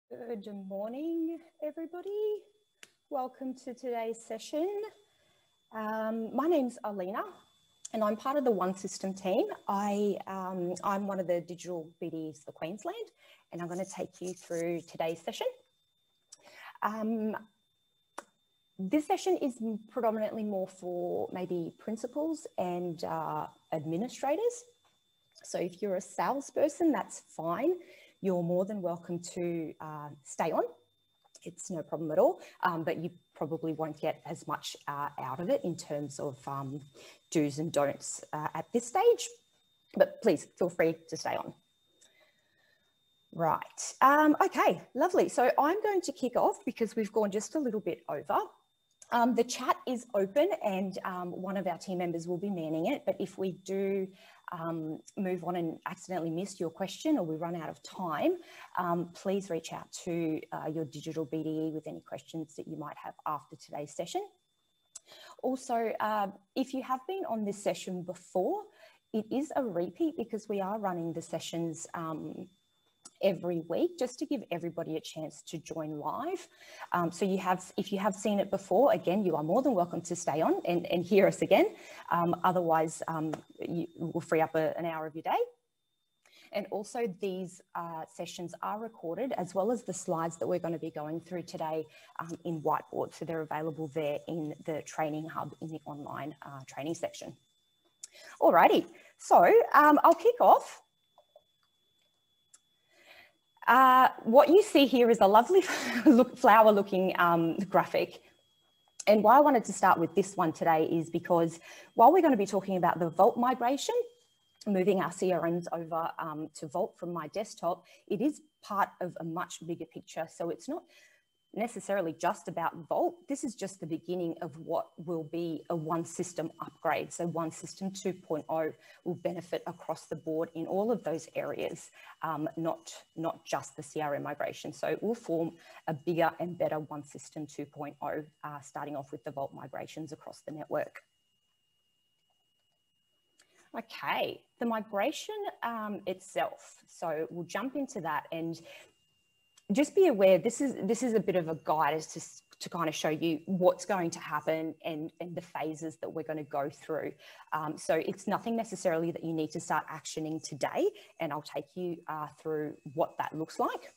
Good morning, everybody. Welcome to today's session. My name's Alina, and I'm part of the One System team. I'm one of the digital BDs for Queensland, and I'm going to take you through today's session. This session is predominantly more for maybe principals and administrators. So if you're a salesperson, that's fine. You're more than welcome to stay on. It's no problem at all, but you probably won't get as much out of it in terms of do's and don'ts at this stage, but please feel free to stay on. Right, okay, lovely. So I'm going to kick off because we've gone just a little bit over. The chat is open and one of our team members will be manning it, but if we do move on and accidentally miss your question or we run out of time, please reach out to your digital BDE with any questions that you might have after today's session. Also, if you have been on this session before, it is a repeat because we are running the sessions every week just to give everybody a chance to join live. So if you have seen it before, again, you are more than welcome to stay on and hear us again. Otherwise, you will free up an hour of your day. And also these sessions are recorded as well as the slides that we're going to be going through today in Whiteboard. So they're available there in the training hub in the online training section. Alrighty, so I'll kick off. What you see here is a lovely flower looking graphic. And why I wanted to start with this one today is because while we're going to be talking about the Vault migration, moving our CRMs over to Vault from MyDesktop, it is part of a much bigger picture. So it's not necessarily just about Vault. This is just the beginning of what will be a One System upgrade. So One System 2.0 will benefit across the board in all of those areas, not just the CRM migration. So it will form a bigger and better One System 2.0, starting off with the Vault migrations across the network. Okay, the migration itself. So we'll jump into that and just be aware, this is a bit of a guide as to kind of show you what's going to happen and the phases that we're going to go through. So it's nothing necessarily that you need to start actioning today, and I'll take you through what that looks like.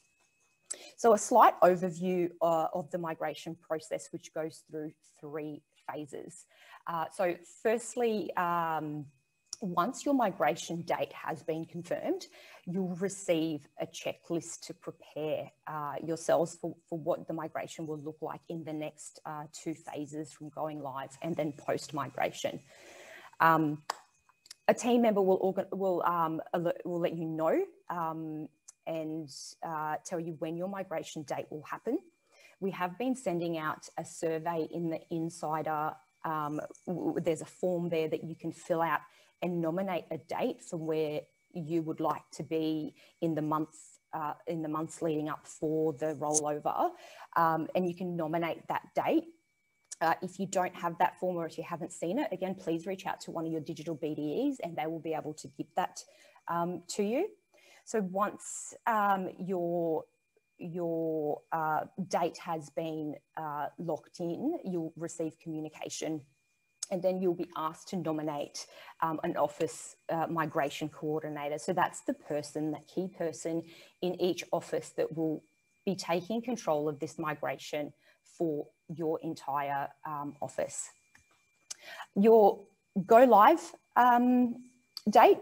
So a slight overview of the migration process, which goes through 3 phases. So firstly, once your migration date has been confirmed, you'll receive a checklist to prepare yourselves for what the migration will look like in the next 2 phases from going live and then post-migration. A team member will let you know and tell you when your migration date will happen. We have been sending out a survey in the Insider. There's a form there that you can fill out and nominate a date from where you would like to be in the months leading up for the rollover, and you can nominate that date. If you don't have that form or if you haven't seen it, again, please reach out to one of your digital BDEs and they will be able to give that to you. So once your date has been locked in, you'll receive communication. And then you'll be asked to nominate an office migration coordinator. So that's the person, that key person in each office that will be taking control of this migration for your entire office. Your go live date,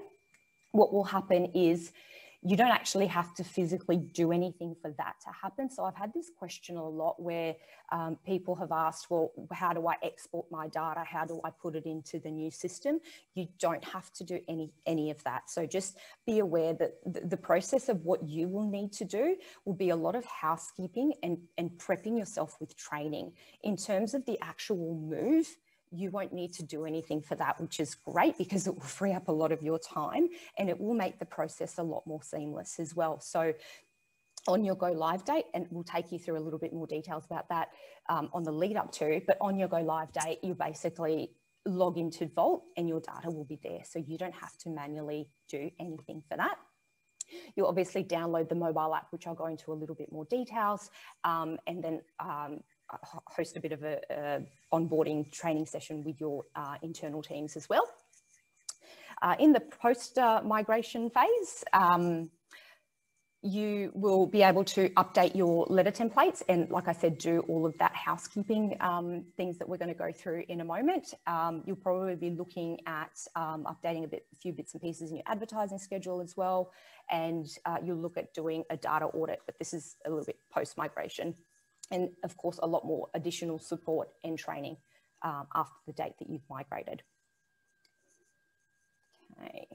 what will happen is you don't actually have to physically do anything for that to happen. So I've had this question a lot where people have asked, well, how do I export my data? How do I put it into the new system? You don't have to do any of that. So just be aware that the process of what you will need to do will be a lot of housekeeping and prepping yourself with training. In terms of the actual move, you won't need to do anything for that, which is great because it will free up a lot of your time and it will make the process a lot more seamless as well. So on your go live date, and we'll take you through a little bit more details about that on the lead up to, but on your go live date, you basically log into Vault and your data will be there. So you don't have to manually do anything for that. You'll obviously download the mobile app, which I'll go into a little bit more details, and then host a bit of a onboarding training session with your internal teams as well. In the post-migration phase, you will be able to update your letter templates and, like I said, do all of that housekeeping things that we're going to go through in a moment. You'll probably be looking at updating a few bits and pieces in your advertising schedule as well, and you'll look at doing a data audit, but this is a little bit post-migration. And of course, a lot more additional support and training after the date that you've migrated. Okay.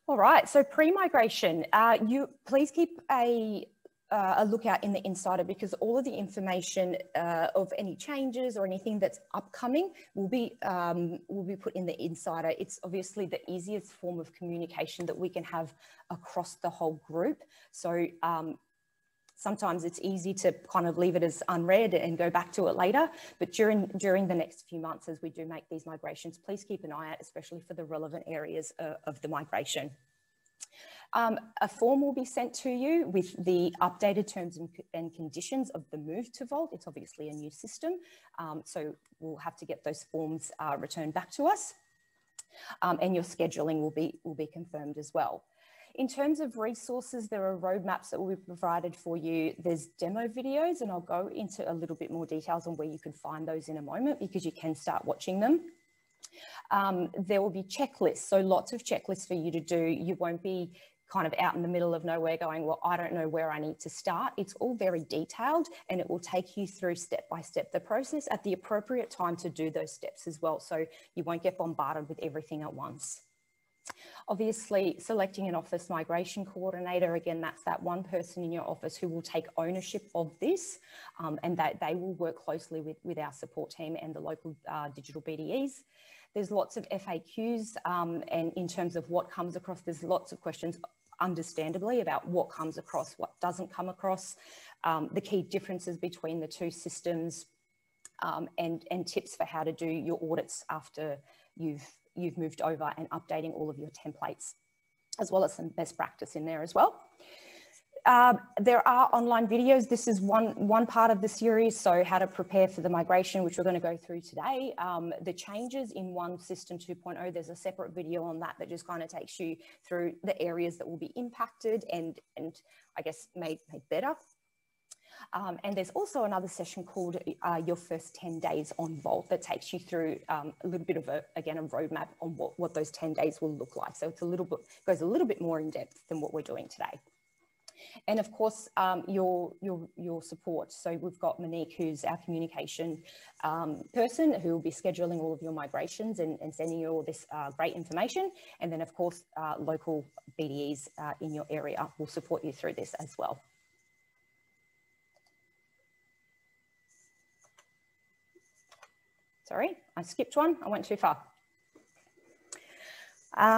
All right, so pre-migration, you please keep a lookout in the Insider, because all of the information of any changes or anything that's upcoming will be put in the Insider. It's obviously the easiest form of communication that we can have across the whole group. So sometimes it's easy to kind of leave it as unread and go back to it later. But during the next few months, as we do make these migrations, please keep an eye out, especially for the relevant areas of the migration. A form will be sent to you with the updated terms and conditions of the move to Vault. It's obviously a new system, so we'll have to get those forms returned back to us. And your scheduling will be confirmed as well. In terms of resources, there are roadmaps that will be provided for you. There's demo videos, and I'll go into a little bit more details on where you can find those in a moment, because you can start watching them. There will be checklists, so lots of checklists for you to do. You won't be kind of out in the middle of nowhere going, well, I don't know where I need to start. It's all very detailed, and it will take you through step by step the process at the appropriate time to do those steps as well. So you won't get bombarded with everything at once. Obviously, selecting an office migration coordinator, again, that's that one person in your office who will take ownership of this, and that they will work closely with our support team and the local digital BDEs. There's lots of FAQs, and in terms of what comes across, there's lots of questions, understandably, about what comes across, what doesn't come across, the key differences between the two systems, and tips for how to do your audits after you've moved over, and updating all of your templates, as well as some best practice in there as well. There are online videos. This is one part of the series, so how to prepare for the migration, which we're going to go through today. The changes in One System 2.0, there's a separate video on that just kind of takes you through the areas that will be impacted and I guess made better. And there's also another session called Your First 10 Days on Vault that takes you through a little bit of a roadmap on what those 10 days will look like. So it's goes a little bit more in depth than what we're doing today. And of course, your support. So we've got Monique, who's our communication person, who will be scheduling all of your migrations and sending you all this great information. And then of course, local BDEs in your area will support you through this as well. Sorry, I skipped one. I went too far.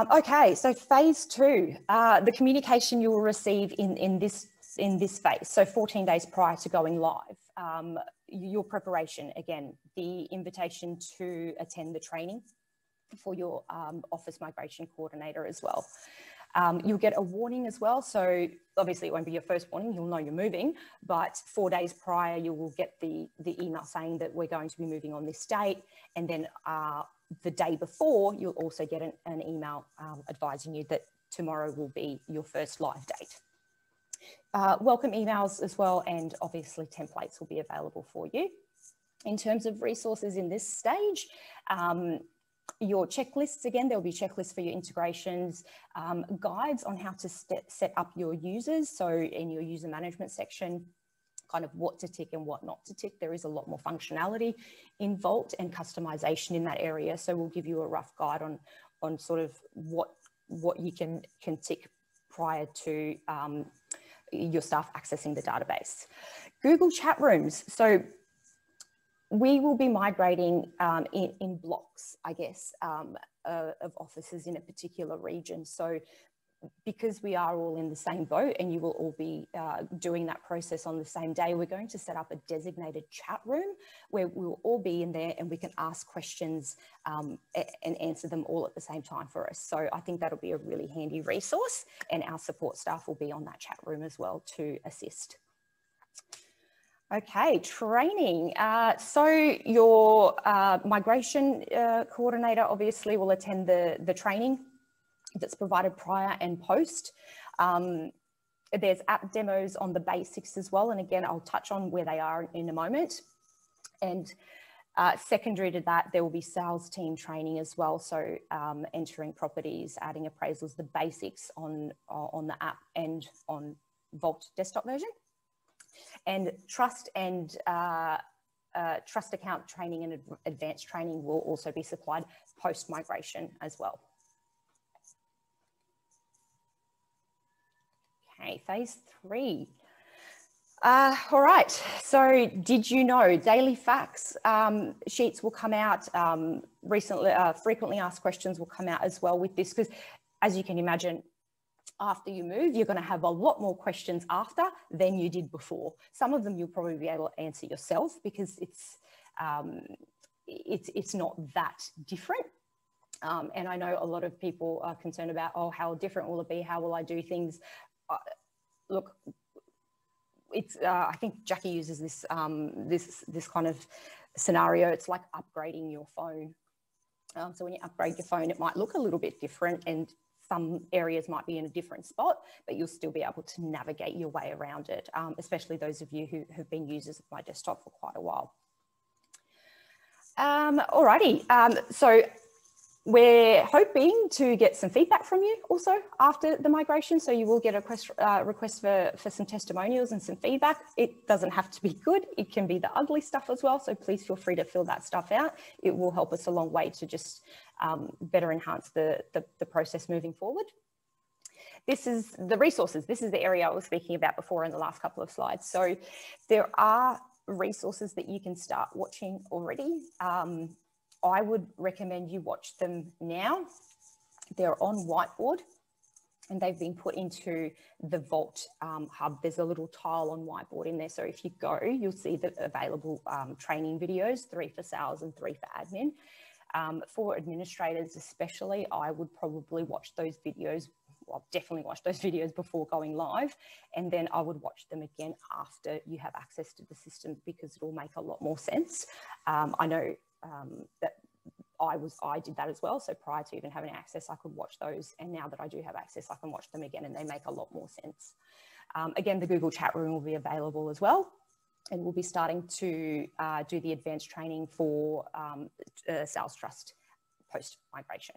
Okay, so phase 2, the communication you will receive in this phase. So 14 days prior to going live, your preparation, again, the invitation to attend the training for your office migration coordinator as well. You'll get a warning as well. So obviously it won't be your first warning, you'll know you're moving, but 4 days prior, you will get the email saying that we're going to be moving on this date. And then the day before, you'll also get an email advising you that tomorrow will be your first live date. Welcome emails as well, and obviously templates will be available for you. In terms of resources in this stage, your checklists, again, there'll be checklists for your integrations, guides on how to set up your users. So in your user management section, kind of what to tick and what not to tick. There is a lot more functionality in Vault and customization in that area. So we'll give you a rough guide on sort of what you can tick prior to your staff accessing the database. Google chat rooms. So we will be migrating in blocks, I guess, of offices in a particular region. So because we are all in the same boat and you will all be doing that process on the same day, we're going to set up a designated chat room where we'll all be in there and we can ask questions and answer them all at the same time for us. So I think that'll be a really handy resource, and our support staff will be on that chat room as well to assist. Okay, training. So your migration coordinator obviously will attend the training that's provided prior and post. There's app demos on the basics as well. And again, I'll touch on where they are in a moment. And secondary to that, there will be sales team training as well. So entering properties, adding appraisals, the basics on the app and on Vault desktop version. And trust and trust account training and advanced training will also be supplied post-migration as well. Okay, phase 3. All right, so did you know daily facts sheets will come out recently, frequently asked questions will come out as well with this, because as you can imagine, after you move, you're going to have a lot more questions after than you did before. Some of them you'll probably be able to answer yourself because it's not that different. And I know a lot of people are concerned about, oh, how different will it be? How will I do things? Look, it's I think Jackie uses this this kind of scenario. It's like upgrading your phone. So when you upgrade your phone, it might look a little bit different, and some areas might be in a different spot, but you'll still be able to navigate your way around it, especially those of you who have been users of MyDesktop for quite a while. Alrighty, so we're hoping to get some feedback from you also after the migration. So you will get a request for some testimonials and some feedback. It doesn't have to be good. It can be the ugly stuff as well. So please feel free to fill that stuff out. It will help us a long way to just better enhance the process moving forward. This is the resources. This is the area I was speaking about before in the last couple of slides. So there are resources that you can start watching already. I would recommend you watch them now. They're on Whiteboard and they've been put into the Vault hub. There's a little tile on Whiteboard in there. So if you go, you'll see the available training videos, 3 for sales and 3 for admin. For administrators especially, I would probably watch those videos. Well, definitely watch those videos before going live, and then I would watch them again after you have access to the system, because it will make a lot more sense. I know that I did that as well. So prior to even having access, I could watch those. And now that I do have access, I can watch them again and they make a lot more sense. Again, the Google chat room will be available as well. And we'll be starting to do the advanced training for Sales Trust post-migration.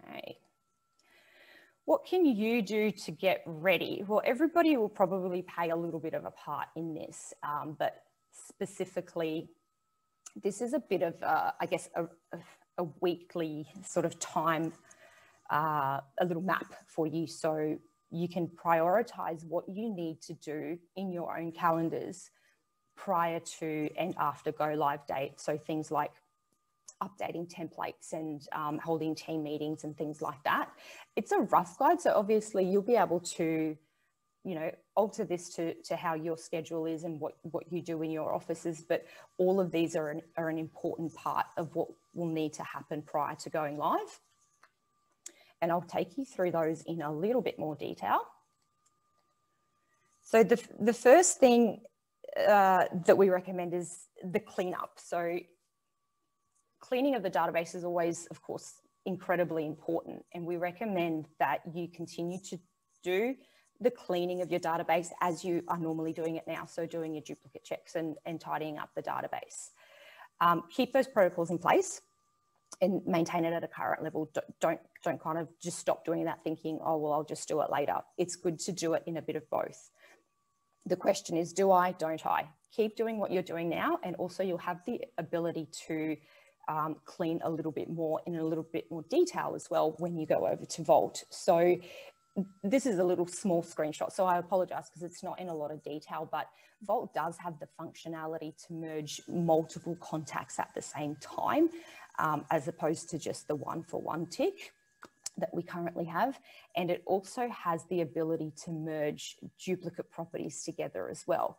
Okay. What can you do to get ready? Well, everybody will probably play a little bit of a part in this, but specifically, this is a bit of, I guess, a weekly sort of time, a little map for you, so you can prioritize what you need to do in your own calendars prior to and after go live date. So things like updating templates and holding team meetings and things like that. It's a rough guide, so obviously you'll be able to, you know, alter this to how your schedule is and what you do in your offices, but all of these are an important part of what will need to happen prior to going live. And I'll take you through those in a little bit more detail. So the first thing that we recommend is the cleanup. So cleaning of the database is always, of course, incredibly important. And we recommend that you continue to do the cleaning of your database as you are normally doing it now. So doing your duplicate checks and tidying up the database. Keep those protocols in place and maintain it at a current level. Don't kind of just stop doing that thinking, oh, well, I'll just do it later. It's good to do it in a bit of both. The question is, do I, don't I? Keep doing what you're doing now, and also you'll have the ability to clean a little bit more in a little bit more detail as well when you go over to Vault. So this is a little small screenshot, so I apologize because it's not in a lot of detail, but Vault does have the functionality to merge multiple contacts at the same time, as opposed to just the one-for-one tick. that we currently have. And it also has the ability to merge duplicate properties together as well.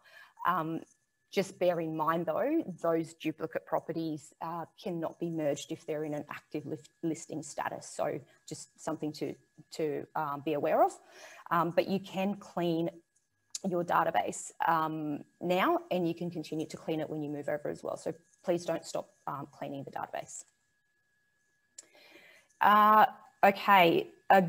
Just bear in mind though, those duplicate properties cannot be merged if they're in an active listing status. So just something to be aware of. But you can clean your database now, and you can continue to clean it when you move over as well. So please don't stop cleaning the database. Okay, a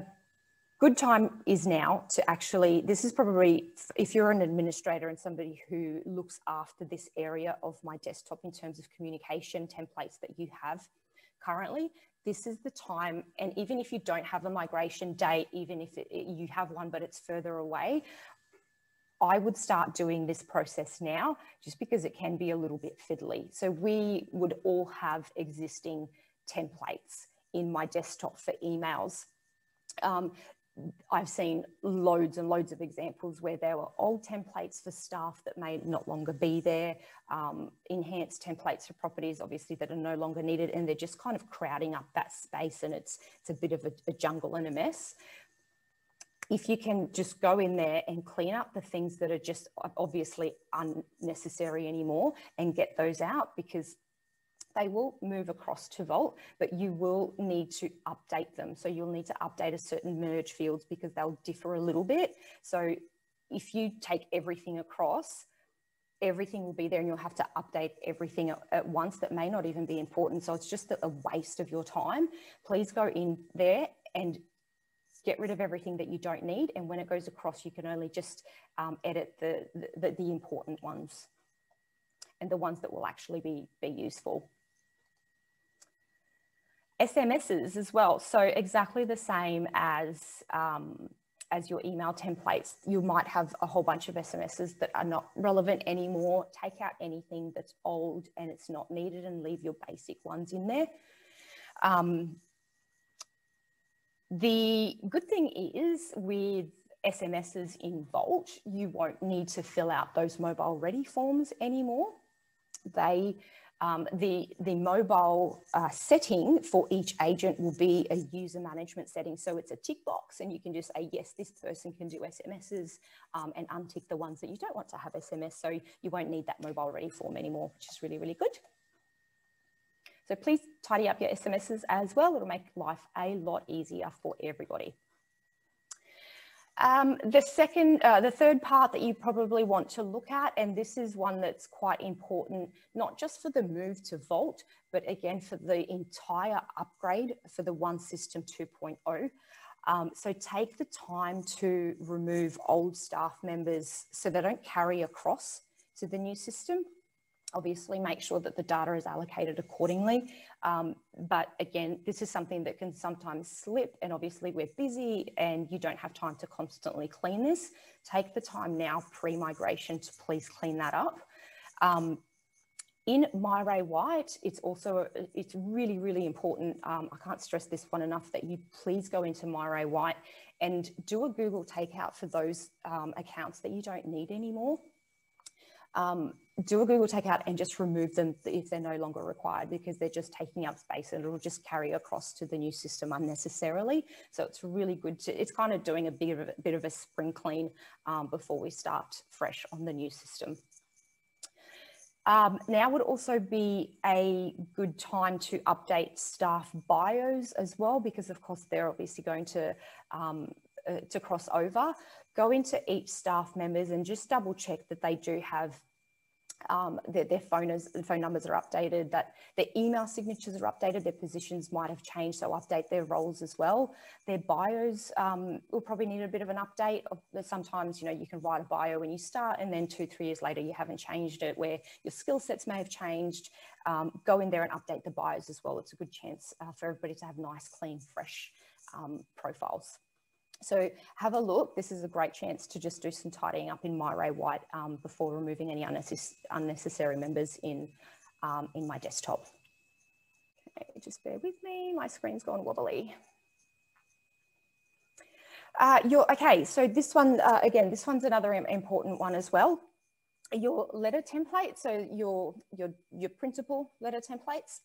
good time is now to actually, this is probably, if you're an administrator and somebody who looks after this area of MyDesktop in terms of communication templates that you have currently, this is the time. And even if you don't have a migration date, even if you have one but it's further away, I would start doing this process now, just because it can be a little bit fiddly. So we would all have existing templates in MyDesktop for emails. I've seen loads and loads of examples where there were old templates for staff that may not longer be there, enhanced templates for properties, obviously, that are no longer needed, and they're just kind of crowding up that space, and it's a bit of a jungle and a mess. If you can just go in there and clean up the things that are just obviously unnecessary anymore and get those out, because they will move across to Vault, but you will need to update them. So you'll need to update a certain merge fields because they'll differ a little bit. So if you take everything across, everything will be there and you'll have to update everything at once that may not even be important. So it's just a waste of your time. Please go in there and get rid of everything that you don't need. And when it goes across, you can only just edit the important ones and the ones that will actually be useful. SMSs as well. So exactly the same as your email templates. You might have a whole bunch of SMSs that are not relevant anymore. Take out anything that's old and it's not needed and leave your basic ones in there. The good thing is with SMSs in Vault, you won't need to fill out those mobile ready forms anymore. They, the mobile setting for each agent will be a user management setting. So it's a tick box and you can just say, yes, this person can do SMSs and untick the ones that you don't want to have SMS. So you won't need that mobile ready form anymore, which is really, really good. So please tidy up your SMSs as well. It'll make life a lot easier for everybody. The third part that you probably want to look at, and this is one that's quite important, not just for the move to Vault, but again for the entire upgrade for the One System 2.0. So take the time to remove old staff members so they don't carry across to the new system. Obviously, make sure that the data is allocated accordingly. But again, this is something that can sometimes slip, and obviously we're busy and you don't have time to constantly clean this. Take the time now pre-migration to please clean that up. In migrate, it's really, really important. I can't stress this one enough, that you please go into migrate and do a Google takeout for those accounts that you don't need anymore. Do a Google takeout and just remove them if they're no longer required, because they're just taking up space and it'll just carry across to the new system unnecessarily. So it's really good to, it's kind of doing a bit of a spring clean before we start fresh on the new system. Now would also be a good time to update staff bios as well, because of course they're obviously going to cross over. Go into each staff members and just double check that they do have their phone numbers are updated, that their email signatures are updated, their positions might have changed, so update their roles as well. Their bios will probably need a bit of an update. Sometimes, you know, you can write a bio when you start and then 2-3 years later you haven't changed it, where your skill sets may have changed. Go in there and update the bios as well. It's a good chance for everybody to have nice, clean, fresh profiles. So have a look. This is a great chance to just do some tidying up in migrate before removing any unnecessary members in MyDesktop. Okay, just bear with me. My screen's gone wobbly. Okay, so this one, again, this one's another important one as well. Your letter template, so your printable letter templates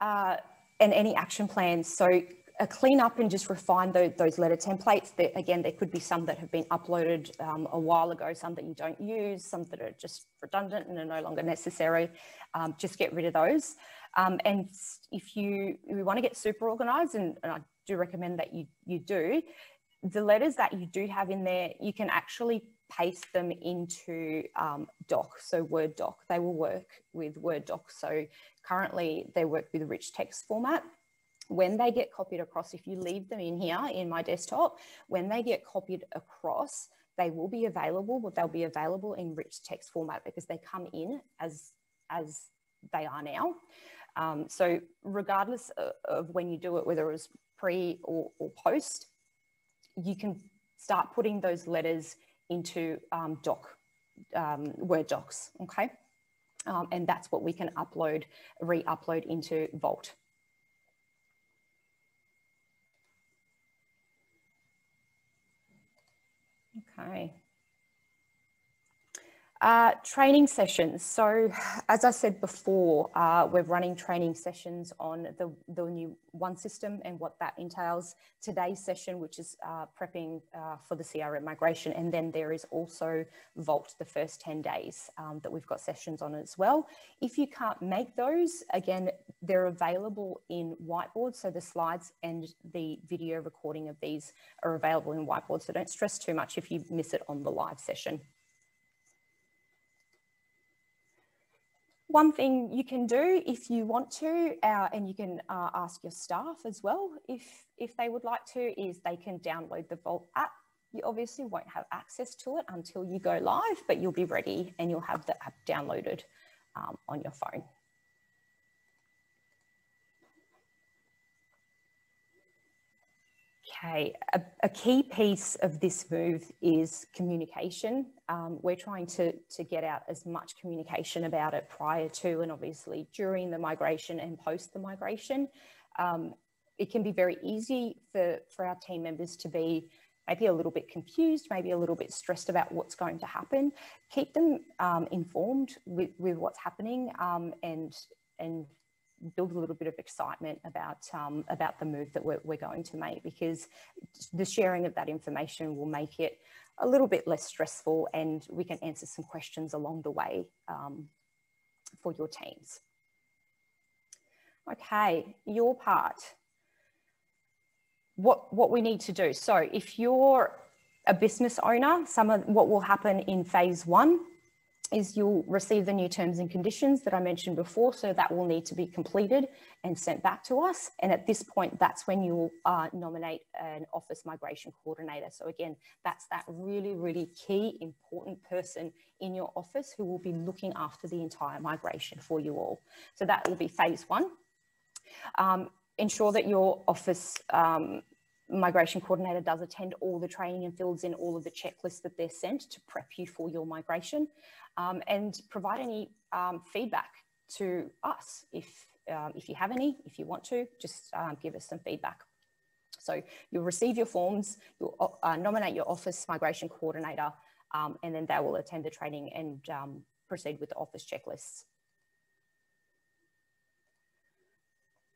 and any action plans. So clean up and just refine those letter templates. Again, there could be some that have been uploaded a while ago, some that you don't use, some that are just redundant and are no longer necessary. Just get rid of those. And if you want to get super organized, and I do recommend that you do, the letters that you do have in there, you can actually paste them into doc, so Word doc. They will work with Word doc. So currently they work with rich text format. When they get copied across, if you leave them in here in MyDesktop, when they get copied across, they will be available, but they'll be available in rich text format because they come in as they are now. So regardless of when you do it, whether it was pre or post, you can start putting those letters into Word docs, okay? And that's what we can re-upload into Vault. Okay. Training sessions. So as I said before, we're running training sessions on the new One system and what that entails. Today's session, which is prepping for the CRM migration. And then there is also Vault, the first 10 days that we've got sessions on as well. If you can't make those, again, they're available in Whiteboard. So the slides and the video recording of these are available in Whiteboard. So don't stress too much if you miss it on the live session. One thing you can do if you want to, and you can ask your staff as well, if they would like to, is they can download the Vault app. You obviously won't have access to it until you go live, but you'll be ready and you'll have the app downloaded on your phone. Okay, a key piece of this move is communication. We're trying to get out as much communication about it prior to and obviously during the migration and post the migration. It can be very easy for our team members to be maybe a little bit confused, maybe a little bit stressed about what's going to happen. Keep them informed with what's happening and build a little bit of excitement about the move that we're going to make, because the sharing of that information will make it a little bit less stressful and we can answer some questions along the way for your teams. Okay, your part. What we need to do. So if you're a business owner, what will happen in phase 1 is you'll receive the new terms and conditions that I mentioned before. So that will need to be completed and sent back to us. And at this point, that's when you'll nominate an office migration coordinator. So again, that's that really, really key, important person in your office who will be looking after the entire migration for you all. So that will be phase 1. Ensure that your office migration coordinator does attend all the training and fills in all of the checklists that they're sent to prep you for your migration, and provide any feedback to us if you have any. If you want to, just give us some feedback. So you'll receive your forms, you'll nominate your office migration coordinator, and then they will attend the training and proceed with the office checklists.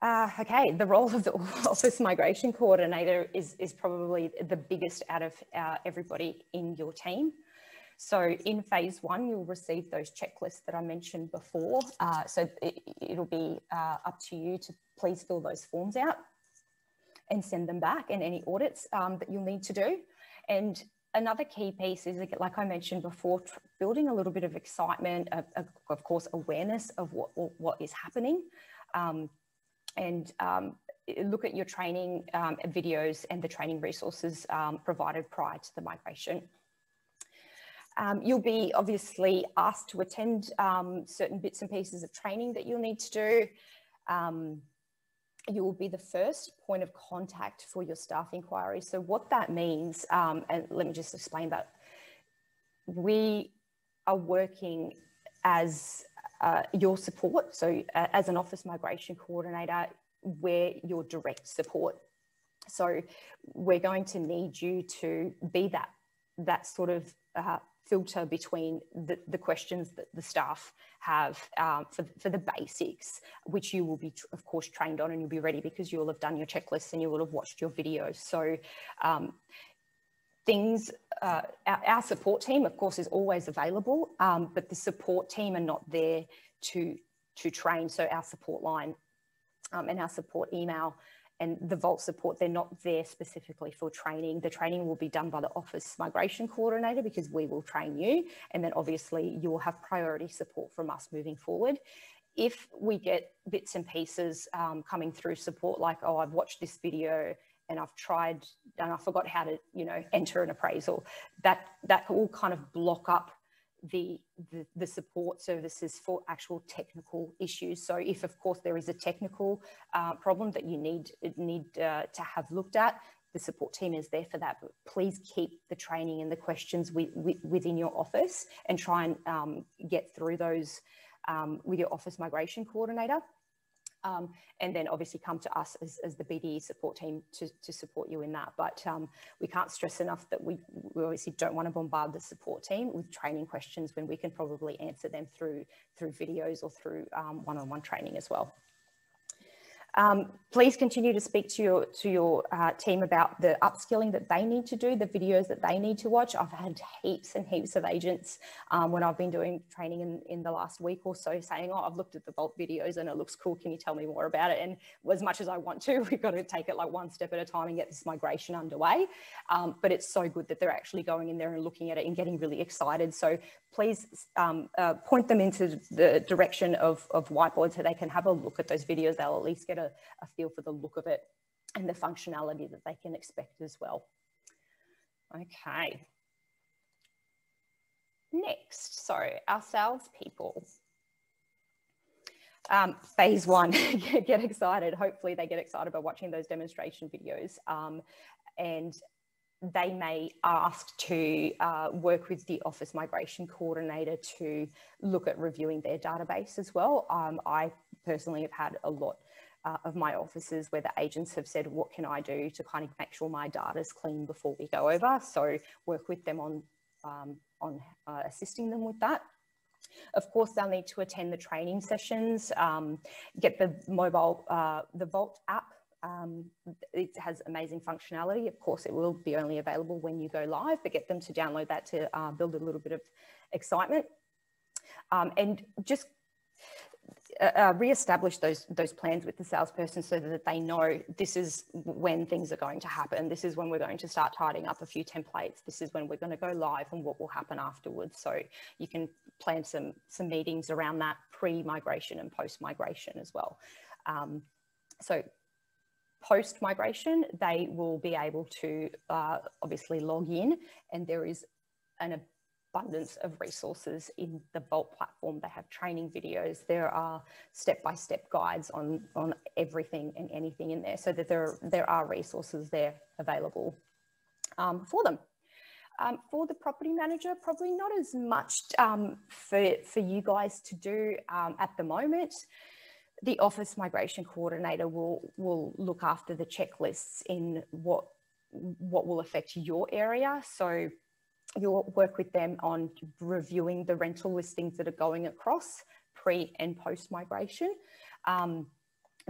Okay, the role of the office migration coordinator is probably the biggest out of everybody in your team. So in phase 1, you'll receive those checklists that I mentioned before. So it'll be up to you to please fill those forms out and send them back, and any audits that you'll need to do. And another key piece is, like I mentioned before, building a little bit of excitement, of course, awareness of what is happening. And look at your training videos and the training resources provided prior to the migration. You'll be obviously asked to attend certain bits and pieces of training that you'll need to do. You will be the first point of contact for your staff inquiry. So what that means, and let me just explain that. We are working as your support. So as an office migration coordinator, we're your direct support. So we're going to need you to be that sort of filter between the questions that the staff have for the basics, which you will be, of course, trained on, and you'll be ready because you'll have done your checklists and you will have watched your videos. So our support team, of course, is always available, but the support team are not there to train. So our support line and our support email and the Vault support, they're not there specifically for training. The training will be done by the Office Migration Coordinator because we will train you. And then obviously you will have priority support from us moving forward. If we get bits and pieces coming through support, like, oh, I've watched this video and I've tried and I forgot how to, you know, enter an appraisal, that will kind of block up the support services for actual technical issues. So if, of course, there is a technical problem that you need to have looked at, the support team is there for that. But please keep the training and the questions within your office and try and get through those with your Office Migration Coordinator. And then obviously come to us as the BDE support team to support you in that. But we can't stress enough that we obviously don't want to bombard the support team with training questions when we can probably answer them through videos or through one-on-one training as well. Please continue to speak to your team about the upskilling that they need to do, the videos that they need to watch. I've had heaps and heaps of agents when I've been doing training in the last week or so saying, oh, I've looked at the Vault videos and it looks cool. Can you tell me more about it? And as much as I want to, we've got to take it like one step at a time and get this migration underway. But it's so good that they're actually going in there and looking at it and getting really excited. So please point them into the direction of Whiteboard so they can have a look at those videos. They'll at least get a feel for the look of it and the functionality that they can expect as well. Okay. Next, so our salespeople. Phase one, get excited. Hopefully they get excited by watching those demonstration videos. And they may ask to work with the Office Migration Coordinator to look at reviewing their database as well. I personally have had a lot of my offices where the agents have said, what can I do to kind of make sure my data's clean before we go over? So work with them on assisting them with that. Of course, they'll need to attend the training sessions, get the mobile, the Vault app. It has amazing functionality. Of course, it will be only available when you go live, but get them to download that to build a little bit of excitement. And just re-establish those plans with the salesperson so that they know this is when things are going to happen. This is when we're going to start tidying up a few templates. This is when we're going to go live and what will happen afterwards. So you can plan some meetings around that pre-migration and post-migration as well. So post-migration, they will be able to obviously log in, and there is an abundance of resources in the Vault platform. They have training videos. There are step-by-step guides on everything and anything in there, so that there are resources there available for them. For the property manager, probably not as much for you guys to do at the moment. The Office Migration Coordinator will look after the checklists in what will affect your area. So you'll work with them on reviewing the rental listings that are going across pre and post migration.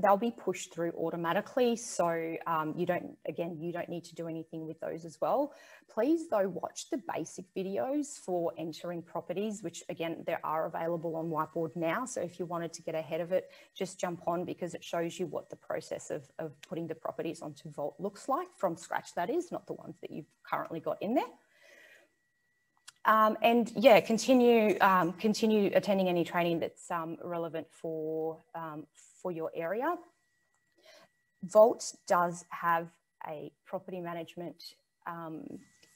They'll be pushed through automatically. So you don't need to do anything with those as well. Please though, watch the basic videos for entering properties, which again, they are available on Whiteboard now. So if you wanted to get ahead of it, just jump on, because it shows you what the process of putting the properties onto Vault looks like from scratch, that is, not the ones that you've currently got in there. And yeah, continue attending any training that's relevant for your area. Vault does have a property management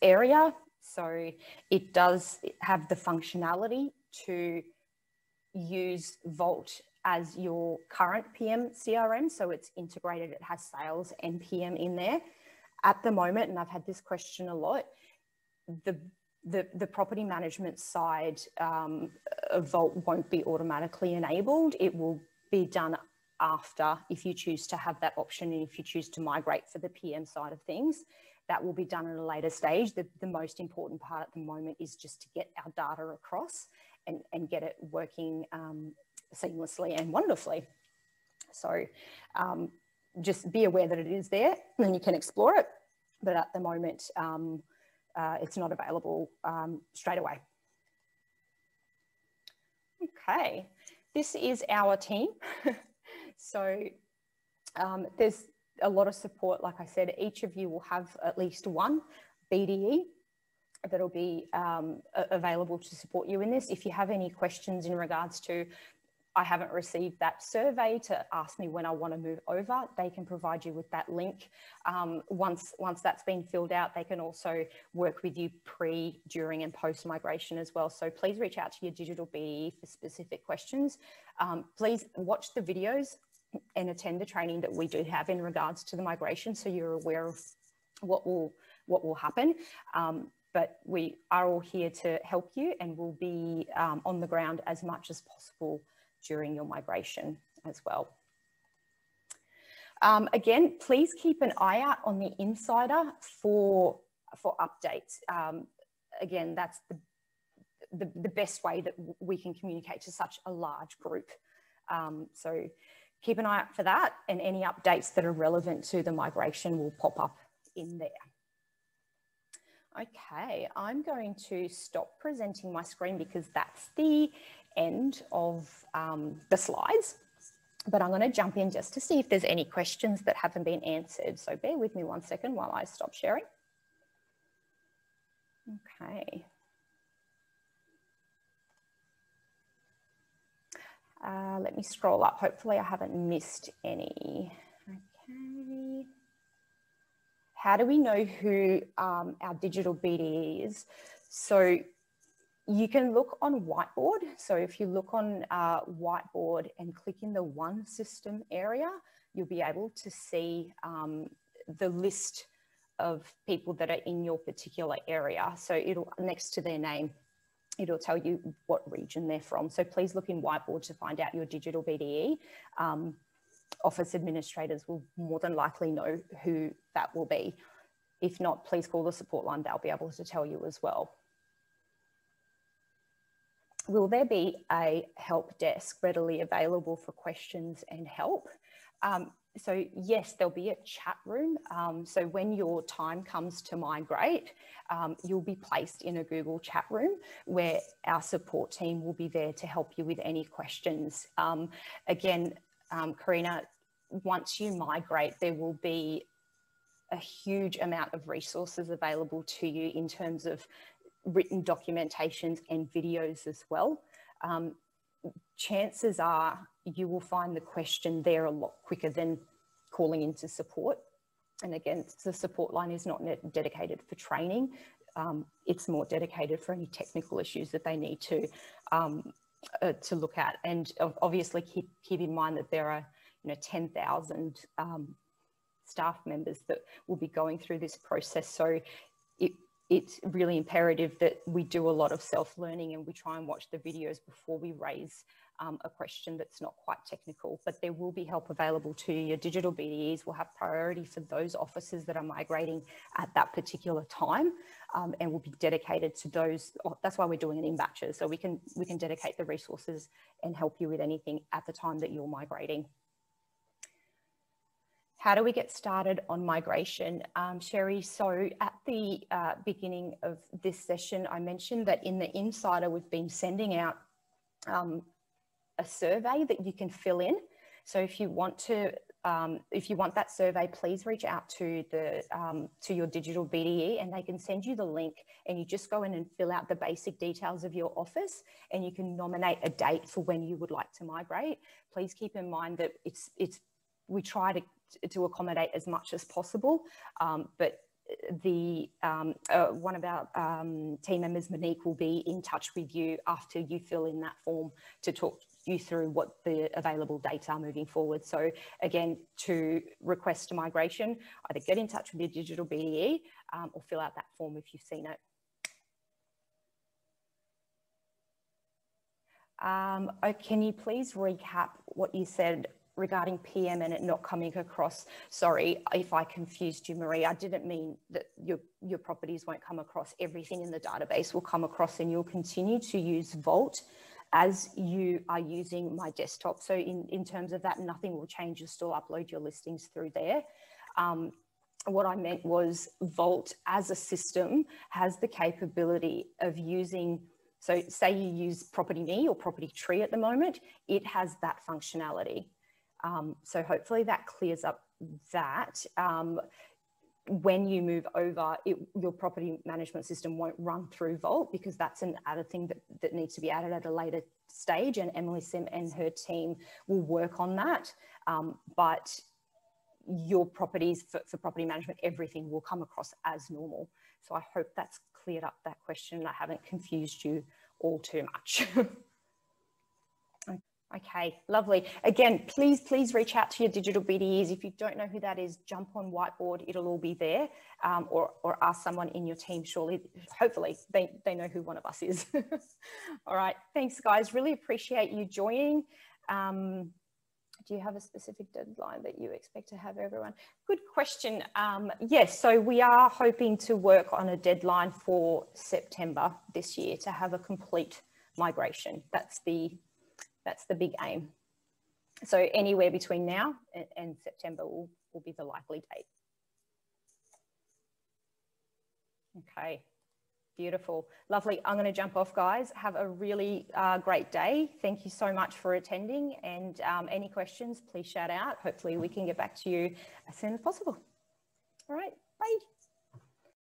area, so it does have the functionality to use Vault as your current PM CRM, so it's integrated. It has sales and PM in there at the moment, and I've had this question a lot. The property management side of Vault won't be automatically enabled. It will be done after, if you choose to have that option and if you choose to migrate for the PM side of things. that will be done at a later stage. The most important part at the moment is just to get our data across and get it working seamlessly and wonderfully. So just be aware that it is there and you can explore it. But at the moment, it's not available straight away. Okay, this is our team. So there's a lot of support. Like I said, each of you will have at least one BDE that'll be available to support you in this. If you have any questions in regards to, I haven't received that survey to ask me when I want to move over, they can provide you with that link. Once that's been filled out, they can also work with you pre, during and post migration as well. So please reach out to your digital BDE for specific questions. Please watch the videos and attend the training that we do have in regards to the migration, so you're aware of what will happen. But we are all here to help you, and we'll be on the ground as much as possible during your migration as well. Again, please keep an eye out on the Insider for updates. Again, that's the best way that we can communicate to such a large group. So keep an eye out for that, and any updates that are relevant to the migration will pop up in there. Okay, I'm going to stop presenting my screen because that's the end of the slides, but I'm going to jump in just to see if there's any questions that haven't been answered. So bear with me 1 second while I stop sharing. Okay. Let me scroll up. Hopefully I haven't missed any. Okay. How do we know who our digital BDE is? So you can look on Whiteboard. So if you look on Whiteboard and click in the One System area, you'll be able to see the list of people that are in your particular area. So it'll, next to their name, it'll tell you what region they're from. So please look in Whiteboard to find out your digital BDE. Office administrators will more than likely know who that will be. If not, please call the support line. They'll be able to tell you as well. Will there be a help desk readily available for questions and help? So yes, there'll be a chat room. So when your time comes to migrate, you'll be placed in a Google chat room where our support team will be there to help you with any questions. Again, Karina, once you migrate, there will be a huge amount of resources available to you in terms of written documentations and videos as well. Chances are you will find the question there a lot quicker than calling into support. And again, the support line is not dedicated for training. It's more dedicated for any technical issues that they need to look at. And obviously keep in mind that there are 10,000 staff members that will be going through this process. So it's really imperative that we do a lot of self-learning and we try and watch the videos before we raise a question that's not quite technical, but there will be help available to you. Your digital BDEs will have priority for those offices that are migrating at that particular time, and will be dedicated to those. That's why we're doing it in batches, so we can dedicate the resources and help you with anything at the time that you're migrating. How do we get started on migration? Sherry, so at the beginning of this session, I mentioned that in the Insider, we've been sending out a survey that you can fill in. So if you want that survey, please reach out to your digital BDE and they can send you the link, and you just go in and fill out the basic details of your office, and you can nominate a date for when you would like to migrate. Please keep in mind that we try to accommodate as much as possible, but one of our team members, Monique, will be in touch with you after you fill in that form to talk you through what the available dates are moving forward. So again, to request a migration, either get in touch with your digital BDE or fill out that form if you've seen it. Can you please recap what you said regarding PM and it not coming across. Sorry if I confused you, Marie. I didn't mean that your properties won't come across. Everything in the database will come across, and you'll continue to use Vault as you are using MyDesktop. So in terms of that, nothing will change. You'll still upload your listings through there. What I meant was Vault as a system has the capability of using, so say you use Property Me or Property Tree at the moment, it has that functionality. So hopefully that clears up that. When you move over, your property management system won't run through Vault, because that's an added thing that needs to be added at a later stage, and Emily Sim and her team will work on that. But your properties for property management, everything will come across as normal. So I hope that's cleared up that question and I haven't confused you all too much. Okay, lovely. Again, please reach out to your digital BDEs. If you don't know who that is, jump on Whiteboard, it'll all be there, or ask someone in your team, surely, hopefully they know who one of us is. All right, thanks guys, really appreciate you joining. Do you have a specific deadline that you expect to have everyone? Good question. Yes, so we are hoping to work on a deadline for September this year to have a complete migration. That's the big aim. So anywhere between now and September will be the likely date. Okay, beautiful, lovely. I'm going to jump off, guys. Have a really great day. Thank you so much for attending, and any questions, please shout out. Hopefully we can get back to you as soon as possible. All right, bye.